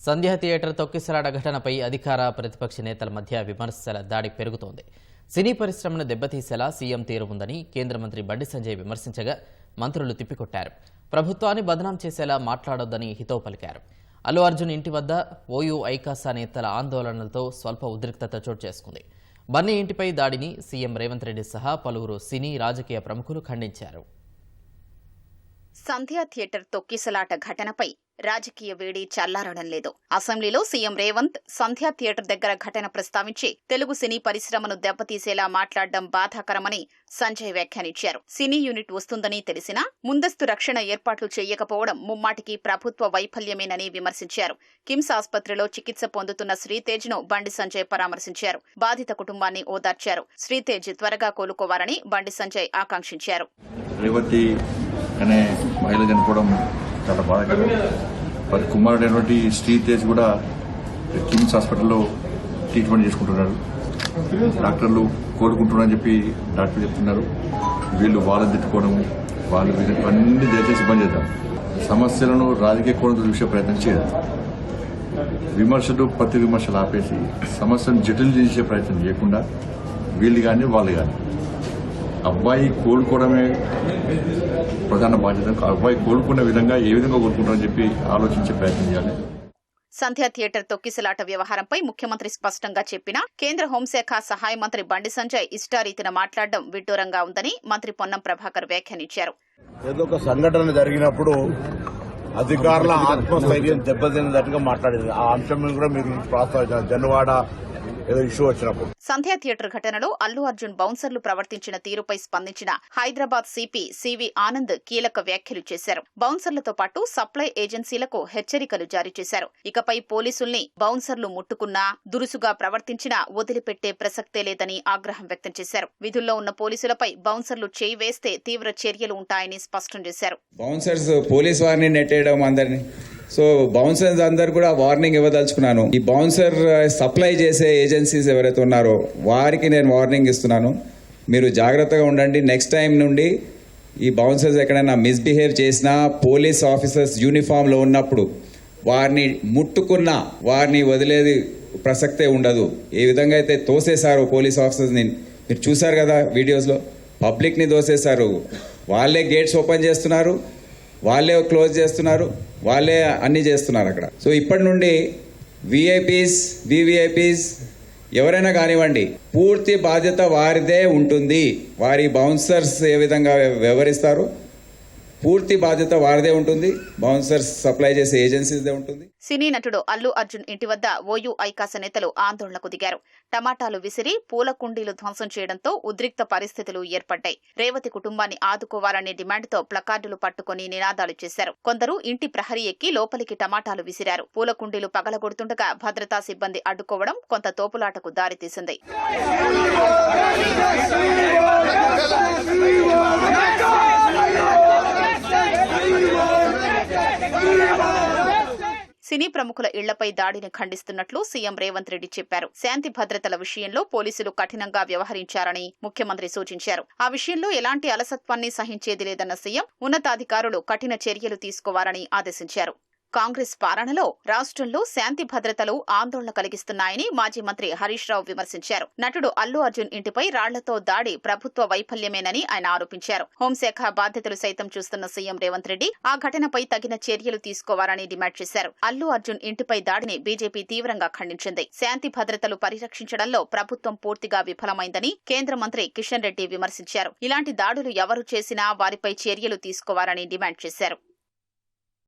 సంధ్య theatre తొక్కిసలాట ఘటనపై అధికార ప్రతిపక్ష నేతల మధ్య విమర్శల దాడి పెరుగుతోంది. సినీ పరిశ్రమను దెబ్బతీసేలా సీఎం తీరు ఉందని కేంద్ర మంత్రి బండి సంజయ్ విమర్శించగా మంత్రులు తిప్పికొట్టారు. ప్రభుత్వాన్ని బదనాం చేసేలా మాట్లాడొద్దని హితవు పలికారు. అల్లు అర్జున్ ఇంటి వద్ద ఓయూ ఐకాసా నేతల ఆందోళనలతో స్వల్ప ఉద్రిక్తత చోటు చేసుకుంది. బన్నీ ఇంటిపై దాడిని సీఎం రేవంత్ రెడ్డి సహా పలువురు సినీ రాజకీయ ప్రముఖులు ఖండించారు. సంధ్య థియేటర్ తొక్కిసలాట ఘటనపై రాజకీయ వేడి చల్లారడం లేదు. అసెంబ్లీలో సీఎం రేవంత్ సంధ్య థియేటర్ దగ్గర ఘటన ప్రస్తావించి తెలుగు సినీ పరిశ్రమను దెబ్బతీసేలా మాట్లాడడం బాధాకరమని సంజయ్ వ్యాఖ్యానించారు. సినీ యూనిట్ వస్తుందని తెలిసినా ముందస్తు రక్షణ ఏర్పాట్లు చేయకపోవడం ముమ్మాటికి ప్రభుత్వ వైఫల్యమేనని విమర్శించారు. కిమ్స్ ఆసుపత్రిలో చికిత్స పొందుతున్న శ్రీతేజ్ ను బండి సంజయ్ పరామర్శించారు. బాధిత కుటుంబాన్ని ఓదార్చారు. శ్రీతేజ్ త్వరగా కోలుకోవాలని బండి సంజయ్ ఆకాంక్షించారు. అనే మహిళ చనిపోవడం చాలా బాధాకరం. వారి కుమారుడైనటువంటి శ్రీతేజ్ కూడా కిమ్స్ హాస్పిటల్లో ట్రీట్మెంట్ చేసుకుంటున్నారు. డాక్టర్లు కోలుకుంటున్నారని చెప్పి డాక్టర్లు చెప్తున్నారు. వీళ్ళు వాళ్ళని తిట్టుకోవడం వాళ్ళు అన్ని దయచేసి బంద్ చేద్దాం. సమస్యలను రాజకీయ కోణంతో చూసే ప్రయత్నం చేయదు. విమర్శలు ప్రతి విమర్శలు ఆపేసి సమస్యను జటిల్ చేసే ప్రయత్నం చేయకుండా వీళ్ళు కానీ వాళ్ళు కానీ అబ్బాయి కోలుకోవడమే ప్రధాన బాధ్యత. అబ్బాయి కోలుకునే విధంగా ఏ విధంగా కోలుకుంటారని చెప్పి ఆలోచించే ప్రయత్నం చేయాలి. సంధ్య థియేటర్ తొక్కిసలాట వ్యవహారంపై ముఖ్యమంత్రి స్పష్టంగా చెప్పినా కేంద్ర హోంశాఖ సహాయ మంత్రి బండి సంజయ్ ఇష్టారీతిన మాట్లాడడం విడ్డూరంగా ఉందని మంత్రి పొన్నం ప్రభాకర్ వ్యాఖ్యానించారు. ఏదో ఒక సంఘటన జరిగినప్పుడు అధికారుల ఆత్మస్థైర్యం దెబ్బతిన్నట్టుగా మాట్లాడింది. ఆ అంశం కూడా మీరు ప్రస్తావించారు. జన్వాడ ఏదో ఇష్యూ వచ్చినప్పుడు సంధ్య థియేటర్ ఘటనలో అల్లు అర్జున్ బౌన్సర్లు ప్రవర్తించిన తీరుపై స్పందించిన హైదరాబాద్ సిపి సివి ఆనంద్ కీలక వ్యాఖ్యలు చేశారు. బౌన్సర్లతో పాటు సప్లై ఏజెన్సీలకు హెచ్చరికలు జారీ చేశారు. ఇకపై పోలీసుల్ని బౌన్సర్లు ముట్టుకున్నా దురుసుగా ప్రవర్తించినా వదిలిపెట్టే ప్రసక్తే లేదని ఆగ్రహం వ్యక్తం చేశారు. విధుల్లో ఉన్న పోలీసులపై బౌన్సర్లు చేయి వేస్తే తీవ్ర చర్యలు ఉంటాయని స్పష్టం చేశారు. బౌన్సర్స్ పోలీస్ వారిని నెట్టేయడం అందరినీ సో బౌన్సర్స్ అందరు కూడా వార్నింగ్ ఇవ్వదలుచుకున్నాను. ఈ బౌన్సర్ సప్లై చేసే ఏజెన్సీస్ ఎవరైతే ఉన్నారో వారికి నేను వార్నింగ్ ఇస్తున్నాను. మీరు జాగ్రత్తగా ఉండండి. నెక్స్ట్ టైం నుండి ఈ బౌన్సర్స్ ఎక్కడైనా మిస్బిహేవ్ చేసినా పోలీస్ ఆఫీసర్స్ యూనిఫామ్లో ఉన్నప్పుడు వారిని ముట్టుకున్నా వారిని వదిలేది ప్రసక్తే ఉండదు. ఏ విధంగా అయితే తోసేశారో పోలీస్ ఆఫీసర్స్ని మీరు చూశారు కదా వీడియోస్లో. పబ్లిక్ని తోసేశారు. వాళ్ళే గేట్స్ ఓపెన్ చేస్తున్నారు, వాళ్ళే క్లోజ్ చేస్తున్నారు, వాళ్ళే అన్ని చేస్తున్నారు అక్కడ. సో ఇప్పటి నుండి విఐపీస్ వివిఐపీస్ ఎవరైనా కానివ్వండి పూర్తి బాధ్యత వారిదే ఉంటుంది. వారి బౌన్సర్స్ ఏ విధంగా వ్యవహరిస్తారు పూర్తి బాధ్యత వారిదే ఉంటుంది. బౌన్సర్స్ సప్లై చేసే ఏజెన్సీదే ఉంటుంది. సినీ నటుడు అల్లు అర్జున్ ఇంటి వద్ద ఓయూ ఐకాస నేతలు ఆందోళనకు దిగారు. టమాటాలు విసిరి పూల కుండీలు ధ్వంసం చేయడంతో ఉద్రిక్త పరిస్థితులు ఏర్పడ్డాయి. రేవతి కుటుంబాన్ని ఆదుకోవాలనే డిమాండ్తో ప్లకార్డులు పట్టుకుని నినాదాలు చేశారు. కొందరు ఇంటి ప్రహరీ ఎక్కి లోపలికి టమాటాలు విసిరారు. పూల కుండీలు పగలగొడుతుండగా భద్రతా సిబ్బంది అడ్డుకోవడం కొంత తోపులాటకు దారితీసింది. సినీ ప్రముఖుల ఇళ్లపై దాడిని ఖండిస్తున్నట్లు సీఎం రేవంత్ రెడ్డి చెప్పారు. శాంతి భద్రతల విషయంలో పోలీసులు కఠినంగా వ్యవహరించారని ముఖ్యమంత్రి సూచించారు. ఆ విషయంలో ఎలాంటి అలసత్వాన్ని సహించేది లేదన్న సీఎం ఉన్నతాధికారులు కఠిన చర్యలు తీసుకోవాలని ఆదేశించారు. కాంగ్రెస్ పాలనలో రాష్ట్రంలో శాంతి భద్రతలు ఆందోళన కలిగిస్తున్నాయని మాజీ మంత్రి హరీష్ రావు విమర్శించారు. నటుడు అల్లు అర్జున్ ఇంటిపై రాళ్లతో దాడి ప్రభుత్వ వైఫల్యమేనని ఆయన ఆరోపించారు. హోంశాఖ బాధ్యతలు సైతం చూస్తున్న సీఎం రేవంత్ రెడ్డి ఆ ఘటనపై తగిన చర్యలు తీసుకోవాలని డిమాండ్ చేశారు. అల్లు అర్జున్ ఇంటిపై దాడిని బీజేపీ తీవ్రంగా ఖండించింది. శాంతి భద్రతలు పరిరక్షించడంలో ప్రభుత్వం పూర్తిగా విఫలమైందని కేంద్ర మంత్రి కిషన్ రెడ్డి విమర్శించారు. ఇలాంటి దాడులు ఎవరు చేసినా వారిపై చర్యలు తీసుకోవాలని డిమాండ్ చేశారు.